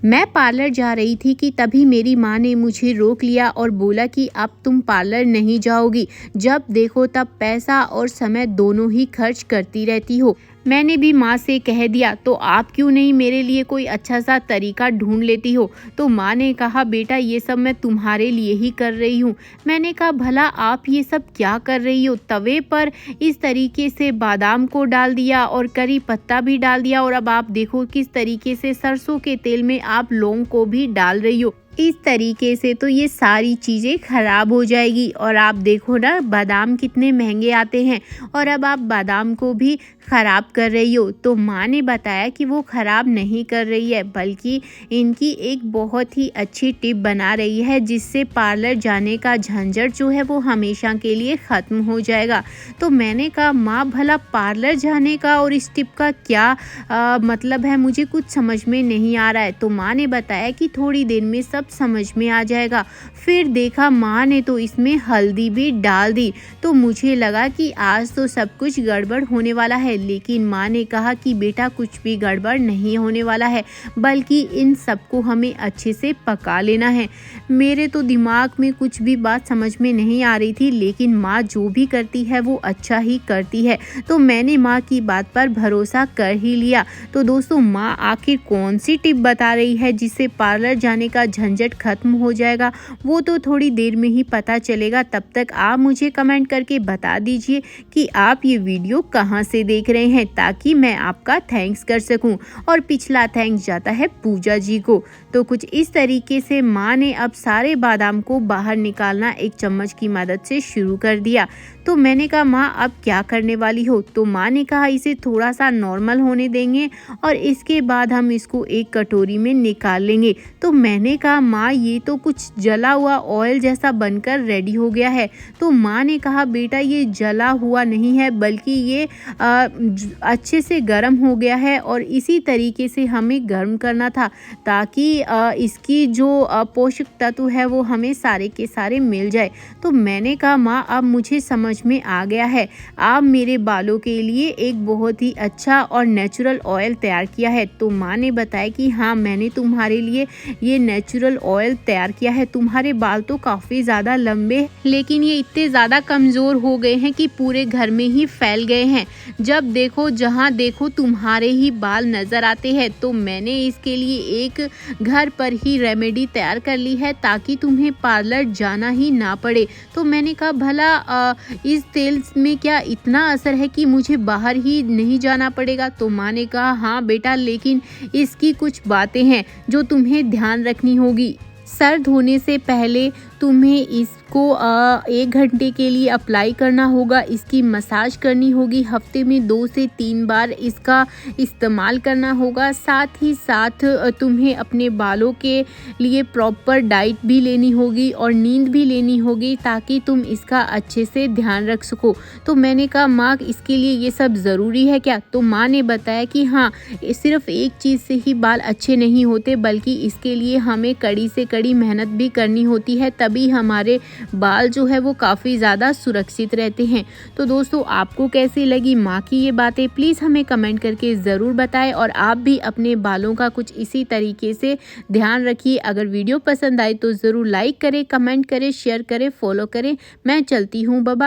मैं पार्लर जा रही थी कि तभी मेरी माँ ने मुझे रोक लिया और बोला कि अब तुम पार्लर नहीं जाओगी। जब देखो तब पैसा और समय दोनों ही खर्च करती रहती हो। मैंने भी माँ से कह दिया तो आप क्यों नहीं मेरे लिए कोई अच्छा सा तरीका ढूंढ लेती हो। तो माँ ने कहा बेटा ये सब मैं तुम्हारे लिए ही कर रही हूँ। मैंने कहा भला आप ये सब क्या कर रही हो। तवे पर इस तरीके से बादाम को डाल दिया और करी पत्ता भी डाल दिया और अब आप देखो किस तरीके से सरसों के तेल में आप लौंग को भी डाल रही हो। इस तरीके से तो ये सारी चीज़ें खराब हो जाएगी और आप देखो ना बादाम कितने महंगे आते हैं और अब आप बादाम को भी ख़राब कर रही हो। तो माँ ने बताया कि वो ख़राब नहीं कर रही है बल्कि इनकी एक बहुत ही अच्छी टिप बना रही है जिससे पार्लर जाने का झंझट जो है वो हमेशा के लिए ख़त्म हो जाएगा। तो मैंने कहा माँ भला पार्लर जाने का और इस टिप का क्या मतलब है, मुझे कुछ समझ में नहीं आ रहा है। तो माँ ने बताया कि थोड़ी देर में सब समझ में आ जाएगा। फिर देखा माँ ने तो इसमें हल्दी भी डाल दी। तो मुझे लगा कि आज तो सब कुछ गड़बड़ होने वाला है, लेकिन माँ ने कहा कि बेटा कुछ भी गड़बड़ नहीं होने वाला है बल्कि इन सबको हमें अच्छे से पका लेना है। मेरे तो दिमाग में कुछ भी बात समझ में नहीं आ रही थी, लेकिन माँ जो भी करती है वो अच्छा ही करती है। तो मैंने माँ की बात पर भरोसा कर ही लिया। तो दोस्तों माँ आखिर कौन सी टिप बता रही है जिससे पार्लर जाने का झंझट खत्म हो जाएगा, वो तो थोड़ी देर में ही पता चलेगा। तब तक आप मुझे कमेंट करके बता दीजिए कि आप ये वीडियो कहाँ से देख रहे हैं ताकि मैं आपका थैंक्स कर सकूं। और पिछला थैंक्स जाता है पूजा जी को। तो कुछ इस तरीके से माँ ने अब सारे बादाम को बाहर निकालना एक चम्मच की मदद से शुरू कर दिया। तो मैंने कहा माँ अब क्या करने वाली हो। तो माँ ने कहा इसे थोड़ा सा नॉर्मल होने देंगे और इसके बाद हम इसको एक कटोरी में निकाल लेंगे। तो मैंने कहा माँ ये तो कुछ जला हुआ ऑयल जैसा बनकर रेडी हो गया है। तो माँ ने कहा बेटा ये जला हुआ नहीं है बल्कि ये अच्छे से गर्म हो गया है और इसी तरीके से हमें गर्म करना था ताकि इसकी जो पोषक तत्व है वो हमें सारे के सारे मिल जाए। तो मैंने कहा माँ अब मुझे समझ में आ गया है, आप मेरे बालों के लिए एक बहुत ही अच्छा और नेचुरल ऑयल तैयार किया है। तो माँ ने बताया कि हाँ मैंने तुम्हारे लिए ये नेचुरल ऑयल तैयार किया है। तुम्हारे बाल तो काफ़ी ज़्यादा लंबे लेकिन ये इतने ज़्यादा कमज़ोर हो गए हैं कि पूरे घर में ही फैल गए हैं। जब देखो जहाँ देखो तुम्हारे ही बाल नज़र आते हैं। तो मैंने इसके लिए एक घर पर ही रेमेडी तैयार कर ली है ताकि तुम्हें पार्लर जाना ही ना पड़े। तो मैंने कहा भला इस तेल में क्या इतना असर है कि मुझे बाहर ही नहीं जाना पड़ेगा। तो माँ ने कहा हाँ बेटा लेकिन इसकी कुछ बातें हैं जो तुम्हें ध्यान रखनी होगी। सर धोने से पहले तुम्हें इसको 1 घंटे के लिए अप्लाई करना होगा। इसकी मसाज करनी होगी। हफ्ते में 2 से 3 बार इसका इस्तेमाल करना होगा। साथ ही साथ तुम्हें अपने बालों के लिए प्रॉपर डाइट भी लेनी होगी और नींद भी लेनी होगी ताकि तुम इसका अच्छे से ध्यान रख सको। तो मैंने कहा माँ इसके लिए ये सब ज़रूरी है क्या। तो माँ ने बताया कि हाँ सिर्फ एक चीज़ से ही बाल अच्छे नहीं होते बल्कि इसके लिए हमें कड़ी से कड़ी मेहनत भी करनी होती है, तभी हमारे बाल जो है वो काफ़ी ज़्यादा सुरक्षित रहते हैं। तो दोस्तों आपको कैसी लगी माँ की ये बातें, प्लीज़ हमें कमेंट करके ज़रूर बताएं और आप भी अपने बालों का कुछ इसी तरीके से ध्यान रखिए। अगर वीडियो पसंद आए तो ज़रूर लाइक करें, कमेंट करें, शेयर करें, फॉलो करें। मैं चलती हूँ, बाय बाय।